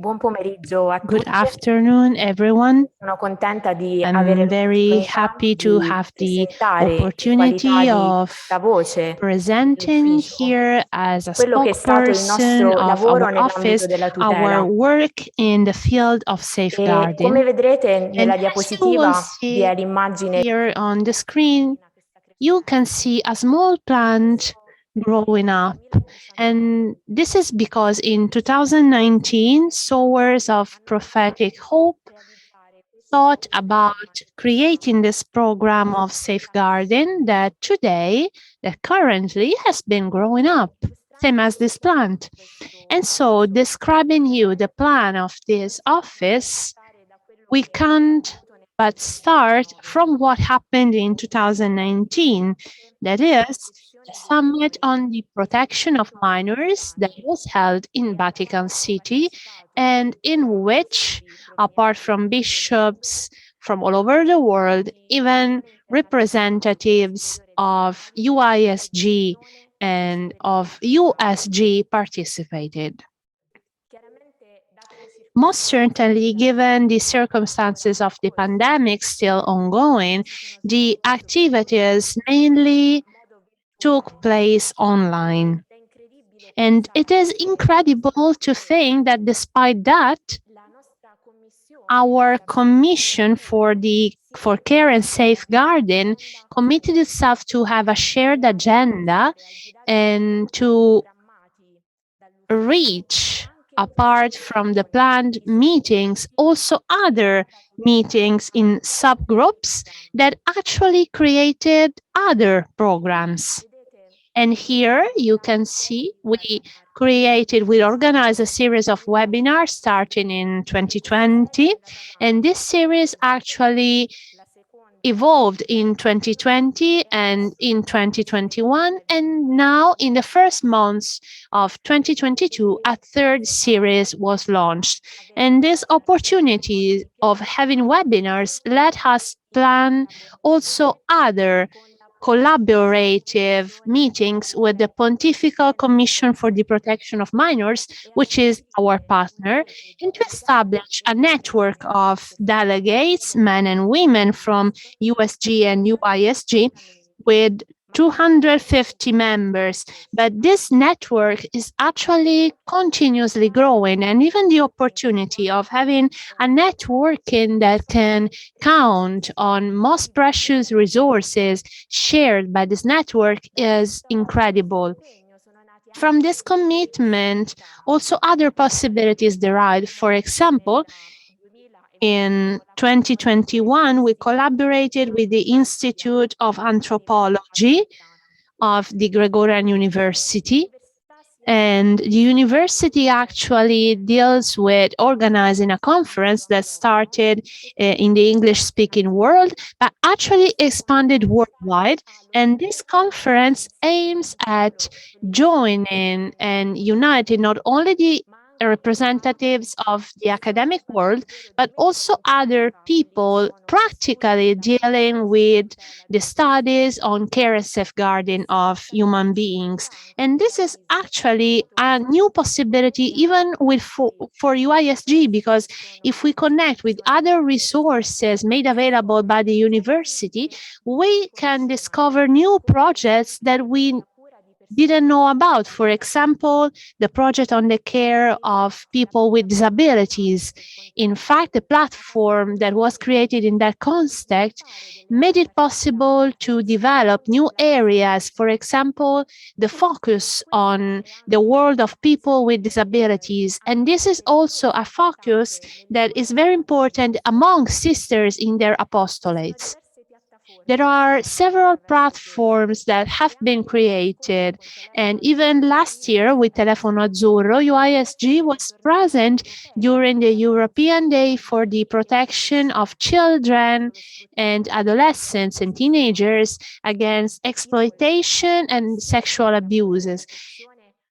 Buon pomeriggio a Good tutti. afternoon, everyone. Sono contenta di avere I'm very l'opportunità happy to di have the presentare in qualità opportunity di of portavoce presenting dell'ufficio here as a quello che è stato il spokesperson nostro of lavoro our nell'ambito office, della our tutela. work in the field of E come safeguarding. vedrete And nella as you will diapositiva vi see è l'immagine here on the screen, you can see a small plant growing up. And this is because in 2019, sowers of prophetic hope thought about creating this program of safeguarding that currently has been growing up, same as this plant. And so describing you the plan of this office, we can't but start from what happened in 2019. That is, the summit on the protection of minors that was held in Vatican City, and in which, apart from bishops from all over the world, even representatives of UISG and of USG participated. Most certainly, given the circumstances of the pandemic still ongoing, the activities mainly took place online. And it is incredible to think that despite that, our commission for care and safeguarding committed itself to have a shared agenda and to reach, apart from the planned meetings, also other meetings in subgroups that actually created other programs. And here you can see we organized a series of webinars starting in 2020. And this series actually evolved in 2020 and in 2021, and now in the first months of 2022 a third series was launched. And this opportunity of having webinars let us plan also other collaborative meetings with the Pontifical Commission for the Protection of Minors, which is our partner, and to establish a network of delegates, men and women from USG and UISG, with 250 members. But this network is actually continuously growing, and even the opportunity of having a networking that can count on most precious resources shared by this network is incredible. From this commitment, also other possibilities derived. For example, in 2021, we collaborated with the Institute of Anthropology of the Gregorian University. And the university actually deals with organizing a conference that started in the English-speaking world, but actually expanded worldwide. And this conference aims at joining and uniting not only the representatives of the academic world, but also other people practically dealing with the studies on care and safeguarding of human beings. And this is actually a new possibility even for UISG, because if we connect with other resources made available by the university, we can discover new projects that we didn't know about. For example, the project on the care of people with disabilities. In fact, the platform that was created in that context made it possible to develop new areas. For example, the focus on the world of people with disabilities. And this is also a focus that is very important among sisters in their apostolates. There are several platforms that have been created, and even last year with Telefono Azzurro, UISG was present during the European Day for the Protection of Children and Adolescents and Teenagers against exploitation and sexual abuses.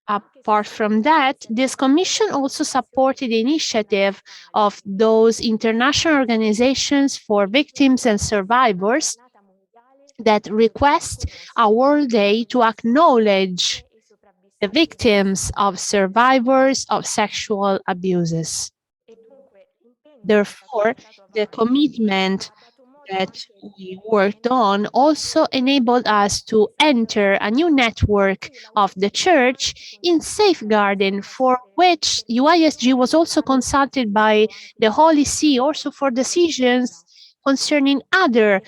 Apart from that, this commission also supported the initiative of those international organizations for victims and survivors that request a World Day to acknowledge the victims of survivors of sexual abuses. Therefore, the commitment that we worked on also enabled us to enter a new network of the church in safeguarding, for which UISG was also consulted by the Holy See also for decisions concerning other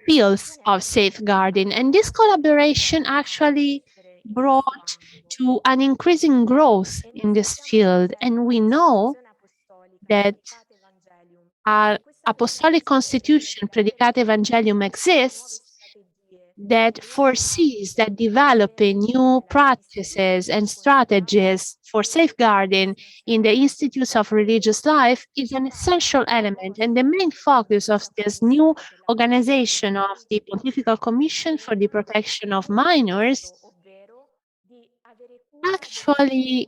fields of safeguarding. And this collaboration actually brought to an increasing growth in this field. And we know that our apostolic constitution, Predicate Evangelium, exists that foresees that developing new practices and strategies for safeguarding in the institutes of religious life is an essential element and the main focus of this new organization of the Pontifical Commission for the Protection of Minors actually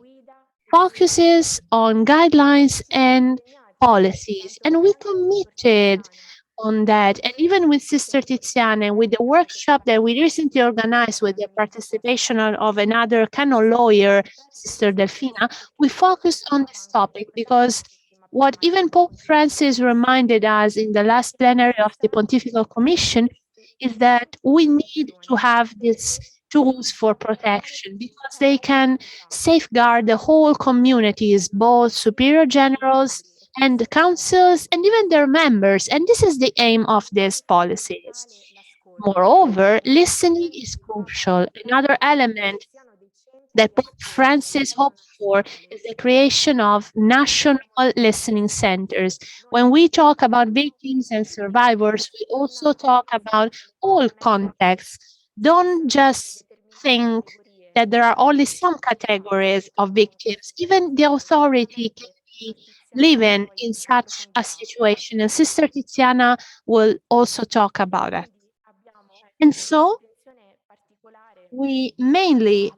focuses on guidelines and policies. And we committed on that. And even with Sister Tiziana, with the workshop that we recently organized with the participation of another canon lawyer, Sister Delfina, we focused on this topic because what even Pope Francis reminded us in the last plenary of the Pontifical Commission is that we need to have these tools for protection because they can safeguard the whole communities, both superior generals and the councils and even their members. And this is the aim of these policies. Moreover, listening is crucial. Another element that Pope Francis hoped for is the creation of national listening centers. When we talk about victims and survivors, we also talk about all contexts. Don't just think that there are only some categories of victims. Even the authority can be living in such a situation. And Sister Tiziana will also talk about it. And so we mainly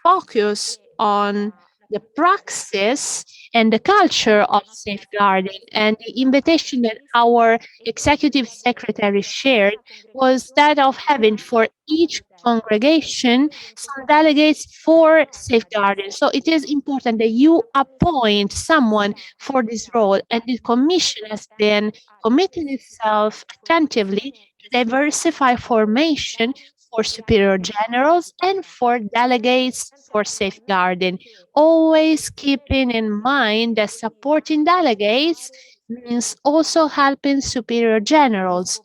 focus on the praxis and the culture of safeguarding. And the invitation that our executive secretary shared was that of having for each congregation some delegates for safeguarding. So it is important that you appoint someone for this role, and the commission has been committing itself attentively to diversify formation for superior generals and for delegates for safeguarding, always keeping in mind that supporting delegates means also helping superior generals.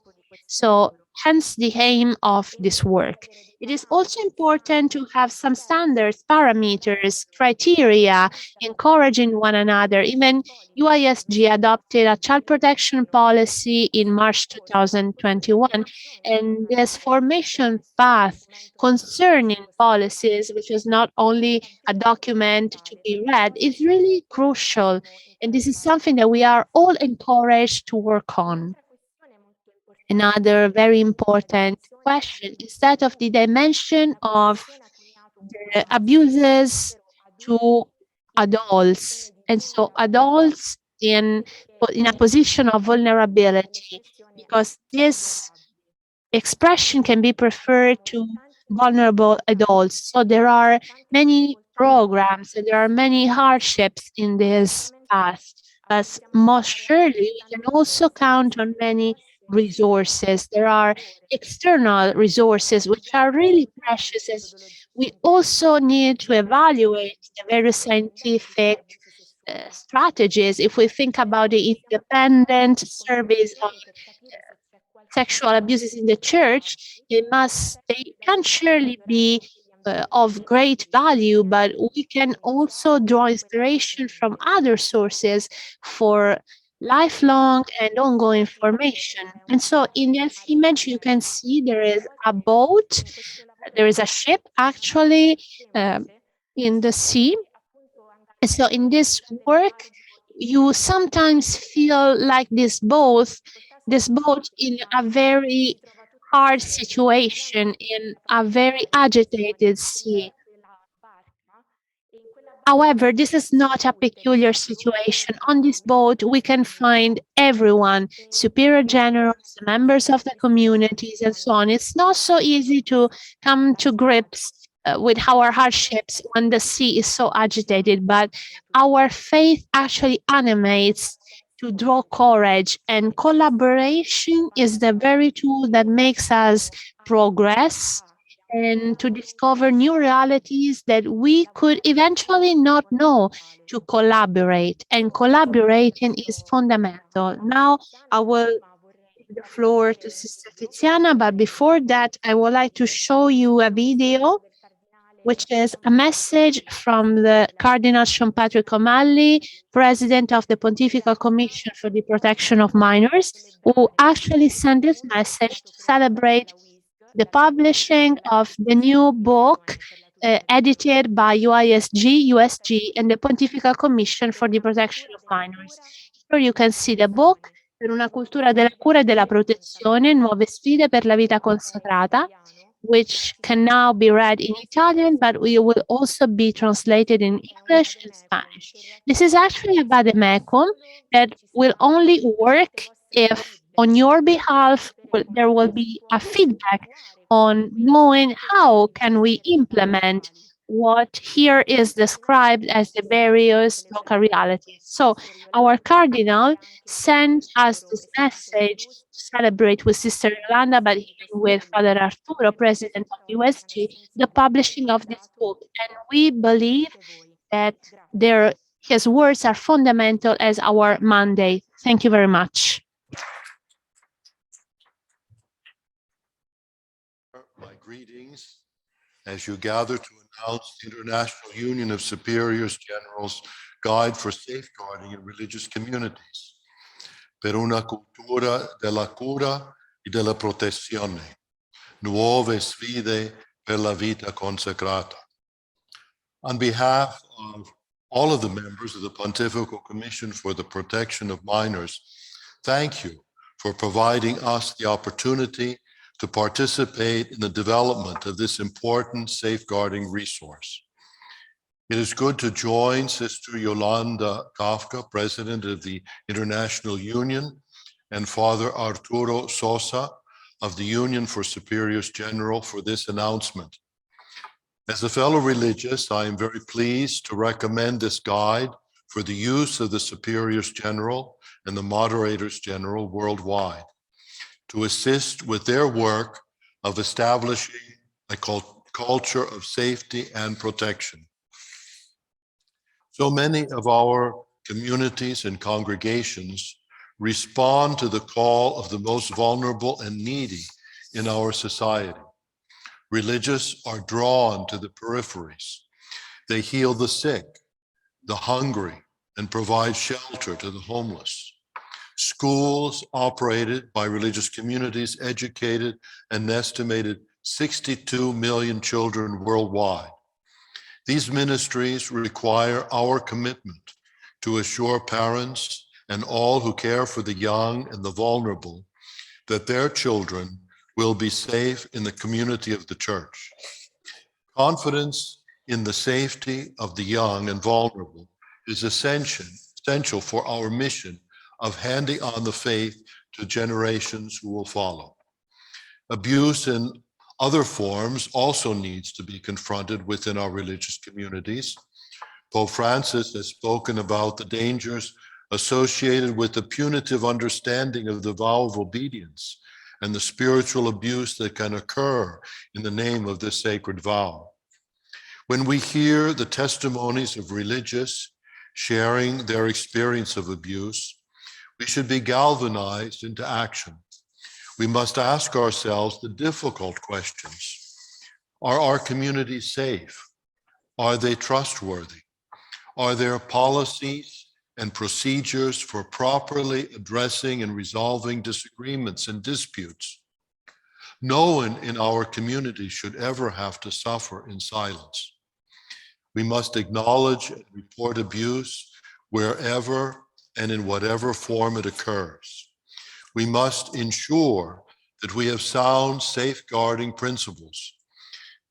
So, hence the aim of this work. It is also important to have some standards, parameters, criteria, encouraging one another. Even UISG adopted a child protection policy in March 2021, and this formation path concerning policies, which is not only a document to be read, is really crucial. And this is something that we are all encouraged to work on. Another very important question is that of the dimension of the abuses to adults. And so adults in a position of vulnerability, because this expression can be preferred to vulnerable adults. So there are many programs and there are many hardships in this path. But most surely, we can also count on many resources. There are external resources which are really precious, as we also need to evaluate the very scientific strategies. If we think about the independent surveys of sexual abuses in the church, they can surely be of great value, but we can also draw inspiration from other sources for lifelong and ongoing formation. And so in this image, you can see there is a boat, there is a ship actually in the sea. And so in this work, you sometimes feel like this boat in a very hard situation, in a very agitated sea. However, this is not a peculiar situation. On this boat, we can find everyone, superior generals, members of the communities, and so on. It's not so easy to come to grips with our hardships when the sea is so agitated, but our faith actually animates to draw courage, and collaboration is the very tool that makes us progress and to discover new realities that we could eventually not know, to collaborate. And collaborating is fundamental. Now I will give the floor to Sister Tiziana, but before that, I would like to show you a video which is a message from the Cardinal Giampietro Comalli, President of the Pontifical Commission for the Protection of Minors, who actually sent this message to celebrate the publishing of the new book edited by USG, and the Pontifical Commission for the Protection of Minors. Here you can see the book, Per una cultura della cura e della protezione, nuove sfide per la vita consacrata, which can now be read in Italian, but we will also be translated in English and Spanish. This is actually a vademecum that will only work if on your behalf there will be a feedback on knowing how can we implement what here is described as the various local realities. So our cardinal sent us this message to celebrate with Sister Yolanda, but even with Father Arturo, President of USG, the publishing of this book. And we believe that his words are fundamental as our mandate. Thank you very much. My greetings as you gather to announce the International Union of Superiors Generals Guide for Safeguarding in Religious Communities, per una cultura della cura e della protezione, nuove sfide per la vita consacrata. On behalf of all of the members of the Pontifical Commission for the Protection of Minors, thank you for providing us the opportunity to participate in the development of this important safeguarding resource. It is good to join Sister Yolanda Kafka, President of the International Union, and Father Arturo Sosa of the Union for Superiors General for this announcement. As a fellow religious, I am very pleased to recommend this guide for the use of the Superiors General and the Moderators General worldwide, to assist with their work of establishing a culture of safety and protection. So many of our communities and congregations respond to the call of the most vulnerable and needy in our society. Religious are drawn to the peripheries. They heal the sick, the hungry, and provide shelter to the homeless. Schools operated by religious communities educated an estimated 62 million children worldwide. These ministries require our commitment to assure parents and all who care for the young and the vulnerable that their children will be safe in the community of the Church. Confidence in the safety of the young and vulnerable is essential for our mission of handing on the faith to generations who will follow. Abuse in other forms also needs to be confronted within our religious communities. Pope Francis has spoken about the dangers associated with the punitive understanding of the vow of obedience and the spiritual abuse that can occur in the name of this sacred vow. When we hear the testimonies of religious sharing their experience of abuse, we should be galvanized into action. We must ask ourselves the difficult questions. Are our communities safe? Are they trustworthy? Are there policies and procedures for properly addressing and resolving disagreements and disputes? No one in our community should ever have to suffer in silence. We must acknowledge and report abuse wherever and in whatever form it occurs. We must ensure that we have sound safeguarding principles,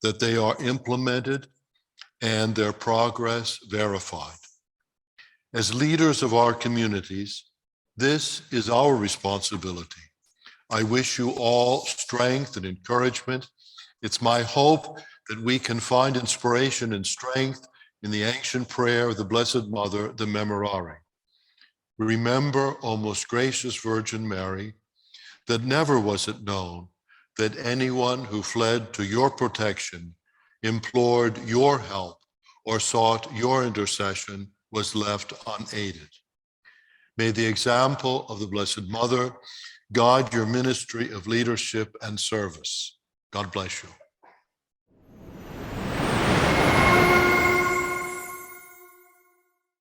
that they are implemented and their progress verified. As leaders of our communities, this is our responsibility. I wish you all strength and encouragement. It's my hope that we can find inspiration and strength in the ancient prayer of the Blessed Mother, the Memorare. Remember, O most gracious Virgin Mary, that never was it known that anyone who fled to your protection, implored your help, or sought your intercession was left unaided. May the example of the Blessed Mother guide your ministry of leadership and service. God bless you.